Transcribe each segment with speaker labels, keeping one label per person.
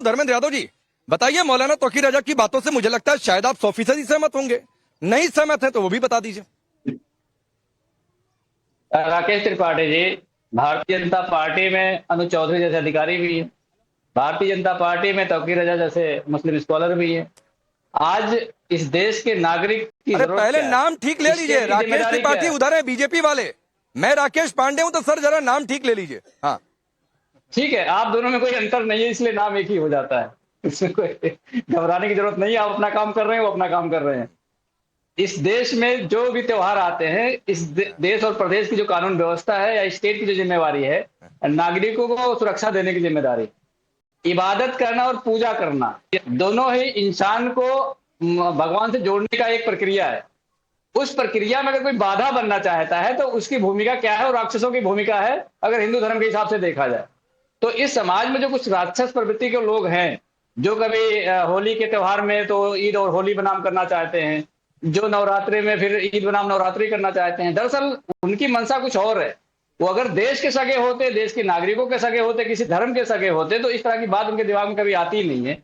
Speaker 1: धर्मेंद्र यादव जी, बताइए, मौलाना तौकीर रजा की बातों से मुझे लगता है शायद आप 100% सहमत होंगे। नहीं सहमत है तो वो भी बता दीजिए।
Speaker 2: राकेश त्रिपाठी जी, भारतीय जनता पार्टी में अनुज चौधरी जैसे अधिकारी भी है, भारतीय जनता पार्टी में तौकीर रजा जैसे मुस्लिम स्कॉलर भी है। आज इस देश के नागरिक की
Speaker 1: अरे
Speaker 2: जरूरत
Speaker 1: पहले
Speaker 2: क्या है?
Speaker 1: नाम ठीक ले लीजिए। राकेश त्रिपाठी उधर है बीजेपी वाले, मैं राकेश पांडे हूं, तो सर जरा नाम ठीक ले लीजिए। हाँ
Speaker 2: ठीक है, आप दोनों में कोई अंतर नहीं है, इसलिए नाम एक ही हो जाता है। इसमें कोई घबराने की जरूरत नहीं है। आप अपना काम कर रहे हैं, वो अपना काम कर रहे हैं। इस देश में जो भी त्योहार आते हैं, इस देश और प्रदेश की जो कानून व्यवस्था है या स्टेट की जो जिम्मेवारी है, नागरिकों को सुरक्षा देने की जिम्मेदारी। इबादत करना और पूजा करना, दोनों ही इंसान को भगवान से जोड़ने का एक प्रक्रिया है। उस प्रक्रिया में अगर कोई बाधा बनना चाहता है तो उसकी भूमिका क्या है और राक्षसों की भूमिका है, अगर हिंदू धर्म के हिसाब से देखा जाए तो। इस समाज में जो कुछ राक्षस प्रवृत्ति के लोग हैं, जो कभी होली के त्योहार में तो ईद और होली बनाम करना चाहते हैं, जो नवरात्रि में फिर ईद बनाम नवरात्रि करना चाहते हैं, दरअसल उनकी मंशा कुछ और है। वो अगर देश के सगे होते, देश के नागरिकों के सगे होते, किसी धर्म के सगे होते, तो इस तरह की बात उनके दिमाग में कभी आती ही नहीं है।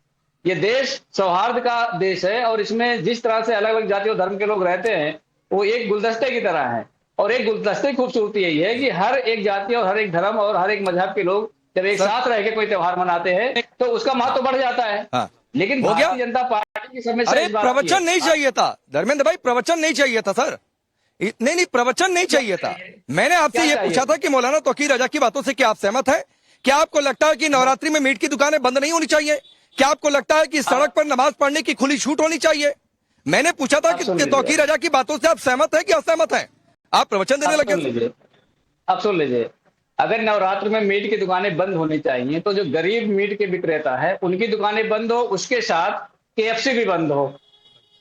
Speaker 2: ये देश सौहार्द का देश है और इसमें जिस तरह से अलग अलग जाति और धर्म के लोग रहते हैं, वो एक गुलदस्ते की तरह है। और एक गुलदस्ते की खूबसूरती यही है कि हर एक जाति और हर एक धर्म और हर एक मजहब के लोग जब एक साथ रह के कोई त्योहार मनाते हैं तो उसका महत्व बढ़ जाता है।
Speaker 1: हाँ।
Speaker 2: लेकिन भारतीय जनता पार्टी की समस्या
Speaker 1: अरे प्रवचन नहीं चाहिए था धर्मेंद्र भाई, प्रवचन नहीं चाहिए था सर। नहीं, प्रवचन नहीं चाहिए था। मैंने आपसे ये पूछा था कि मौलाना तौकीर रजा की बातों से क्या आप सहमत हैं? क्या आपको लगता है कि नवरात्रि में मीट की दुकानें बंद नहीं होनी चाहिए? क्या आपको लगता है कि सड़क पर नमाज पढ़ने की खुली छूट होनी चाहिए? मैंने पूछा था कि तौकीर रजा की बातों से आप सहमत हैं कि असहमत हैं? आप प्रवचन देने लगे।
Speaker 2: अब सुन लीजिए, अगर नवरात्र में मीट की दुकानें बंद होनी चाहिए तो जो गरीब मीट के विक्रेता है उनकी दुकानें बंद हो, उसके साथ केएफसी भी बंद हो,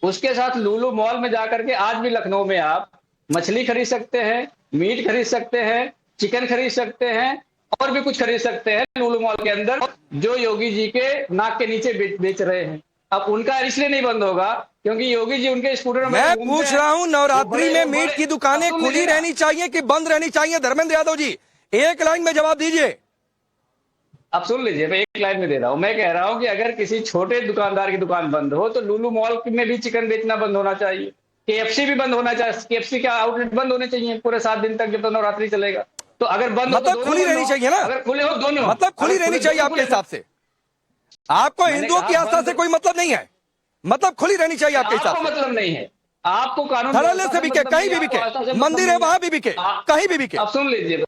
Speaker 2: उसके साथ लुलु मॉल में जाकर के आज भी लखनऊ में आप मछली खरीद सकते हैं, मीट खरीद सकते हैं, चिकन खरीद सकते हैं और भी कुछ खरीद सकते हैं लुलु मॉल के अंदर, जो योगी जी के नाक के नीचे बेच रहे हैं। अब उनका इसलिए नहीं बंद होगा क्योंकि योगी जी उनके स्कूटर में।
Speaker 1: मैं पूछ रहा हूं, नवरात्रि में मीट की दुकानें खुली रहनी चाहिए कि बंद रहनी चाहिए? धर्मेंद्र यादव जी, एक लाइन में जवाब दीजिए।
Speaker 2: अब सुन लीजिए, मैं एक लाइन में दे रहा हूं। मैं कह रहा हूं कि अगर किसी छोटे दुकानदार की दुकान बंद हो तो लुलु मॉल में भी चिकन बेचना बंद होना चाहिए, केएफसी भी बंद होना चाहिए, केएफसी का आउटलेट बंद होने चाहिए पूरे 7 दिन तक, जब तो नवरात्रि चलेगा। तो अगर बंद
Speaker 1: मतलब
Speaker 2: हो
Speaker 1: खुली रहनी चाहिए ना?
Speaker 2: अगर खुले हो दोनों,
Speaker 1: मतलब खुली रहनी चाहिए आपके हिसाब से? आपको हिंदुओं की आस्था से कोई मतलब नहीं है? मतलब खुली रहनी चाहिए आपके हिसाब से?
Speaker 2: मतलब नहीं है। आपको कानून
Speaker 1: धड़ल्ले से बिके, कहीं भी बिके, मंदिर है वहां भी बिके, कहीं भी बिके।
Speaker 2: अब सुन लीजिए,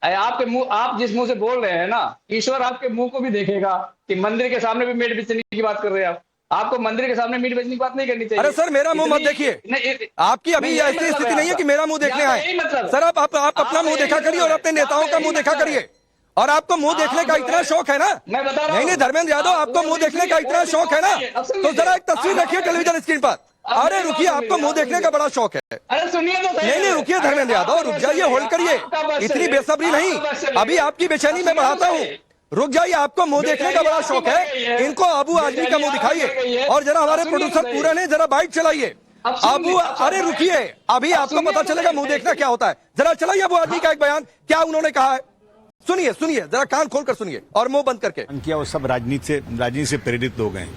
Speaker 2: आपके मुंह, आप जिस मुंह से बोल रहे हैं ना, ईश्वर आपके मुंह को भी देखेगा कि मंदिर के सामने भी मीट बेचने की बात कर रहे हैं आप। आपको मंदिर के सामने मीट बेचने की बात नहीं करनी चाहिए।
Speaker 1: अरे सर, मेरा मुंह मत देखिए। आपकी अभी ऐसी स्थिति नहीं है कि मेरा मुंह देखने आए। सर आप अपना मुंह देखा करिए और अपने नेताओं का मुंह देखा करिए। और आपको मुंह देखने का इतना शौक है ना?
Speaker 2: मैं बता रहा हूं।
Speaker 1: नहीं धर्मेंद्र यादव, आपको मुंह देखने का इतना शौक है ना, तो जरा एक तस्वीर रखिए टेलीविजन स्क्रीन पर। अरे रुकिए, आपको मुंह देखने का बड़ा शौक है।
Speaker 2: अरे सुनिए तो सही।
Speaker 1: नहीं रुकिए धर्मेंद्र यादव, रुक जाइए, होल्ड करिए, इतनी बेसब्री नहीं, अभी आपकी बेचैनी में बढ़ाता हूँ। रुक जाइए, आपको मुंह देखने का बड़ा शौक है। इनको अबू आजमी का मुंह दिखाइए और जरा हमारे प्रोड्यूसर पूरन ने जरा बाइक चलाइए। अबू, अरे रुकिए, अभी आपको पता चलेगा मुंह देखना क्या होता है। जरा चलाइए अबू आजमी का एक बयान, क्या उन्होंने कहा है। सुनिए सुनिए, जरा कान खोलकर सुनिए और मुंह बंद करके।
Speaker 3: किया वो सब राजनीति से प्रेरित लोग हैं,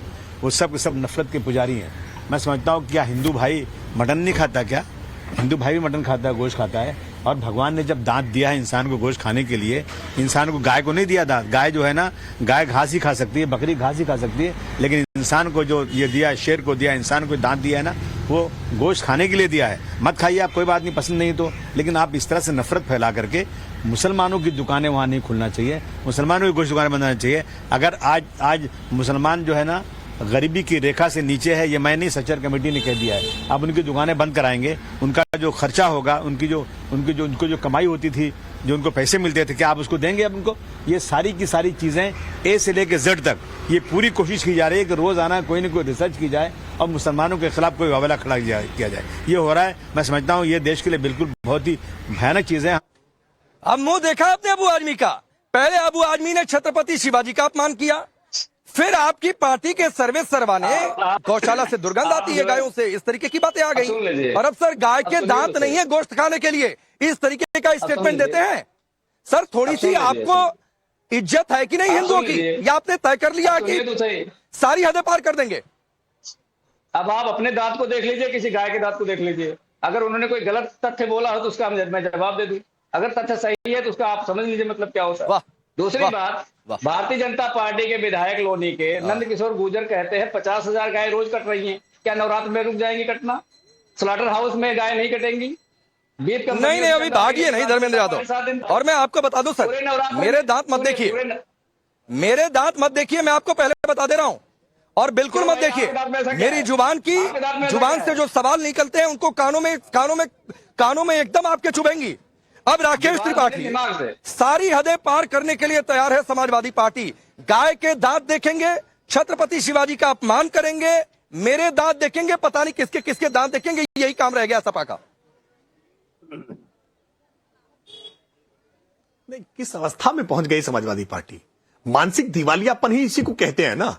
Speaker 3: वो सब नफरत के पुजारी हैं। मैं समझता हूँ क्या हिंदू भाई मटन नहीं खाता? क्या हिंदू भाई भी मटन खाता है, गोश्त खाता है। और भगवान ने जब दांत दिया है इंसान को गोश्त खाने के लिए, इंसान को, गाय को नहीं दिया दांत। गाय जो है ना, गाय घास ही खा सकती है, बकरी घास ही खा सकती है, लेकिन इंसान को जो ये दिया, शेर को दिया, इंसान को दांत दिया है ना, वो गोश्त खाने के लिए दिया है। मत खाइए आप, कोई बात नहीं, पसंद नहीं तो, लेकिन आप इस तरह से नफरत फैला करके मुसलमानों की दुकानें वहाँ नहीं खुलना चाहिए, मुसलमानों की गोश्त दुकानें बंद होना चाहिए। अगर आज मुसलमान जो है ना गरीबी की रेखा से नीचे है, ये मैं नहीं, सच्चर कमेटी ने कह दिया है। अब उनकी दुकानें बंद कराएंगे, उनका जो खर्चा होगा, उनको जो कमाई होती थी, जो उनको पैसे मिलते थे, क्या आप उसको देंगे अब उनको? ये सारी की सारी चीजें ए से लेकर जेड तक ये पूरी कोशिश की जा रही है कि रोजाना कोई न कोई रिसर्च की जाए और मुसलमानों के खिलाफ कोई वावला खड़ा किया जाए। ये हो रहा है। मैं समझता हूँ ये देश के लिए बिल्कुल बहुत ही भयानक चीज है।
Speaker 1: अब मुंह देखा आपने अबू आजमी का? पहले अबू आजमी ने छत्रपति शिवाजी का अपमान किया, फिर आपकी पार्टी के सर्वे सर्वा ने गौशाला से दुर्गंध आती है गायों से, इस तरीके की बातें आ गई। और अब सर गाय के दांत नहीं है गोश्त खाने के लिए, इस तरीके का स्टेटमेंट देते हैं। सर थोड़ी सी आपको इज्जत है कि नहीं हिंदुओं की? या आपने तय कर लिया कि
Speaker 2: तो सही,
Speaker 1: सारी हदें पार कर देंगे?
Speaker 2: अब आप अपने दांत को देख लीजिए, किसी गाय के दांत को देख लीजिए। अगर उन्होंने कोई गलत तथ्य बोला हो तो उसका मैं जवाब दे दूं, अगर तथ्य सही है तो उसका आप समझ लीजिए मतलब क्या होता है। दूसरी बात, भारतीय जनता पार्टी के विधायक लोनी के नंद किशोर गुर्जर कहते हैं 50,000 गाय रोज कट रही हैं, क्या नवरात्र में रुक जाएंगी कटना? स्लॉटर हाउस में गाय नहीं कटेंगी?
Speaker 1: नहीं, अभी भागिए नहीं धर्मेंद्र यादव। और मैं आपको बता दूं सर, मेरे दांत मत देखिए, मेरे दांत मत देखिए, मैं आपको पहले बता दे रहा हूं। और बिल्कुल मत देखिए, मेरी जुबान से जो सवाल निकलते हैं उनको कानों में एकदम आपके चुभेंगी। अब राकेश त्रिपाठी सारी हदें पार करने के लिए तैयार है समाजवादी पार्टी। गाय के दांत देखेंगे, छत्रपति शिवाजी का अपमान करेंगे, मेरे दांत देखेंगे, पता नहीं किसके किसके दांत देखेंगे, यही काम रह गया सपा का।
Speaker 4: नहीं, किस अवस्था में पहुंच गई समाजवादी पार्टी? मानसिक दिवालियापन ही इसी को कहते हैं ना।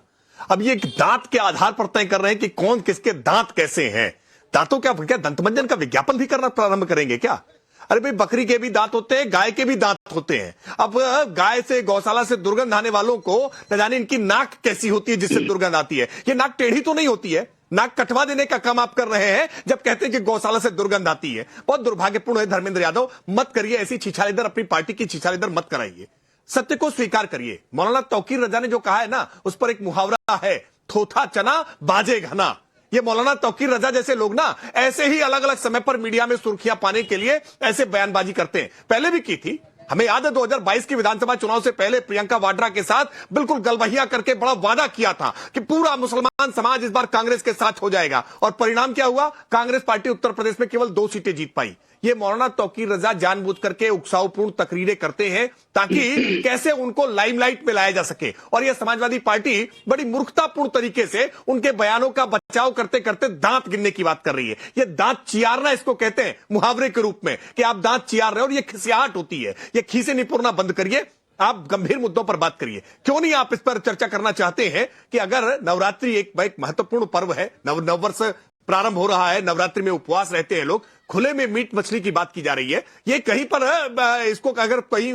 Speaker 4: अब ये दांत के आधार पर तय कर रहे हैं कि कौन किसके दांत कैसे हैं। दांतों क्या दंतमंजन का विज्ञापन भी करना प्रारंभ करेंगे क्या? अरे भाई, बकरी के भी दांत होते हैं, गाय के भी दांत होते हैं। अब गाय से, गौशाला से दुर्गंध आने वालों को न जाने इनकी नाक कैसी होती है जिससे दुर्गंध आती है। ये नाक टेढ़ी तो नहीं होती है, नाक कटवा देने का काम आप कर रहे हैं जब कहते हैं कि गौशाला से दुर्गंध आती है। बहुत दुर्भाग्यपूर्ण है धर्मेंद्र यादव, मत करिए ऐसी छीछालेदर, अपनी पार्टी की छीछालेदर मत कराइए। सत्य को स्वीकार करिए। मौलाना तौकीर रजा ने जो कहा है ना, उस पर एक मुहावरा है, थोथा चना बाजे घना। ये मौलाना तौकीर रजा जैसे लोग ना ऐसे ही अलग अलग समय पर मीडिया में सुर्खियां पाने के लिए ऐसे बयानबाजी करते हैं। पहले भी की थी, हमें याद है 2022 के विधानसभा चुनाव से पहले प्रियंका वाड्रा के साथ बिल्कुल गलबहिया करके बड़ा वादा किया था कि पूरा मुसलमान समाज इस बार कांग्रेस के साथ हो जाएगा। और परिणाम क्या हुआ? कांग्रेस पार्टी उत्तर प्रदेश में केवल 2 सीटें जीत पाई। ये मौलाना तौकीर रजा जानबूझ करके उकसावपूर्ण तकरीरें करते हैं ताकि कैसे उनको लाइमलाइट में लाया जा सके। और यह समाजवादी पार्टी बड़ी मूर्खतापूर्ण तरीके से उनके बयानों का बचाव करते करते दांत गिनने की बात कर रही है। ये दांत चियारना इसको कहते हैं, मुहावरे के रूप में, कि आप दांत चियार रहे हो। और ये खिसियाहट होती है, ये खीसे निपुरना बंद करिए। आप गंभीर मुद्दों पर बात करिए। क्यों नहीं आप इस पर चर्चा करना चाहते हैं कि अगर नवरात्रि एक महत्वपूर्ण पर्व है, नववर्ष प्रारंभ हो रहा है, नवरात्रि में उपवास रहते हैं लोग, खुले में मीट मछली की बात की जा रही है। ये कहीं पर इसको अगर कहीं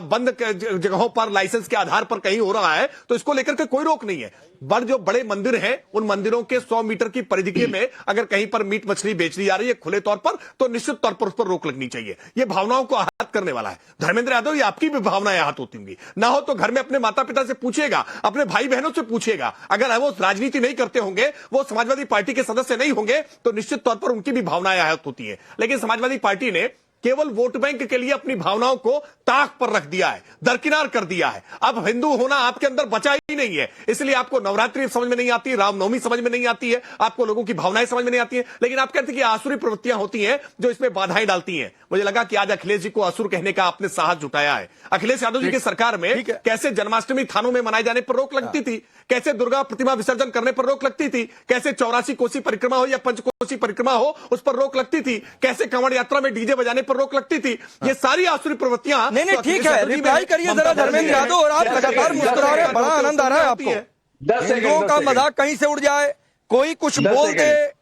Speaker 4: बंद जगहों पर लाइसेंस के आधार पर कहीं हो रहा है तो इसको लेकर के कोई रोक नहीं है। जो बड़े मंदिर हैं, उन मंदिरों के 100 मीटर की परिधि में अगर कहीं पर मीट मछली बेच दी जा रही है खुले तौर पर, तो निश्चित तौर पर उस पर रोक लगनी चाहिए। ये भावनाओं को आहत करने वाला है। धर्मेंद्र यादव, ये आपकी भी भावनाएं आहत होती होंगी ना, हो तो घर में अपने माता पिता से पूछिएगा, अपने भाई बहनों से पूछिएगा। अगर वो राजनीति नहीं करते होंगे, वो समाजवादी पार्टी के सदस्य नहीं होंगे, तो निश्चित तौर पर उनकी भी भावनाएं आहत होती है। लेकिन समाजवादी पार्टी ने केवल वोट बैंक के लिए अपनी भावनाओं को ताक पर रख दिया है, दरकिनार कर दिया है। अब हिंदू होना आपके अंदर बचा ही नहीं है, इसलिए आपको नवरात्रि समझ में नहीं आती, रामनवमी समझ में नहीं आती है, आपको लोगों की भावनाएं समझ में नहीं आती है। लेकिन आप कहते हैं कि आसुरी प्रवृत्तियां होती हैं जो इसमें बाधाएं डालती हैं। मुझे लगा कि आज अखिलेश जी को असुर कहने का आपने साहस जुटाया है। अखिलेश यादव जी की सरकार में कैसे जन्माष्टमी थानों में मनाए जाने पर रोक लगती थी, कैसे दुर्गा प्रतिमा विसर्जन करने पर रोक लगती थी, कैसे 84 कोसी परिक्रमा हो या पंचकोसी परिक्रमा हो उस पर रोक लगती थी, कैसे कांवड़ यात्रा में डीजे बजाने पर रोक लगती थी। ये सारी आसुरी प्रवृत्तियां
Speaker 1: नहीं ठीक है, रिप्लाई करिए जरा धर्मेंद्र यादव। और आप लगातार मुस्कुरा रहे हैं, बड़ा आनंद आ रहा है आपको। हिंदुओं का मजाक कहीं से उड़ जाए, कोई कुछ बोल दे,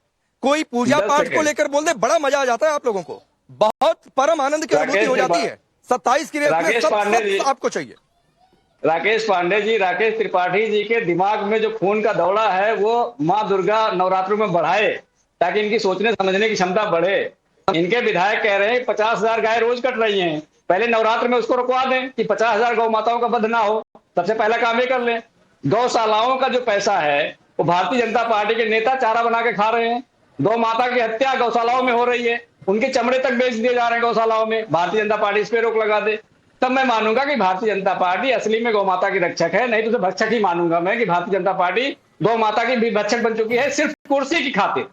Speaker 1: कोई पूजा पाठ को लेकर बोल दे, बड़ा मजा आ जाता है आप लोगों को। बहुत परम आनंद की अनुभूति हो जाती है। 27 की रेत में सब आपको चाहिए।
Speaker 2: राकेश पांडे जी, राकेश त्रिपाठी जी के दिमाग में जो खून का दौड़ा है वो माँ दुर्गा नवरात्रों में बढ़ाए ताकि इनकी सोचने समझने की क्षमता बढ़े। इनके विधायक कह रहे हैं 50,000 गाय रोज कट रही हैं, पहले नवरात्र में उसको रुकवा दें कि 50,000 गौ माताओं का वध ना हो। सबसे पहला काम ये कर लें। गौशालाओं का जो पैसा है वो भारतीय जनता पार्टी के नेता चारा बना के खा रहे हैं। गौ माता की हत्या गौशालाओं में हो रही है, उनके चमड़े तक बेच दिए जा रहे हैं गौशालाओं में। भारतीय जनता पार्टी इस पे रोक लगा दे, तब मैं मानूंगा कि भारतीय जनता पार्टी असली में गौ माता की रक्षक है। नहीं तो उसे भक्षक ही मानूंगा मैं कि भारतीय जनता पार्टी गौ माता की भी भक्षक बन चुकी है सिर्फ कुर्सी की खातिर।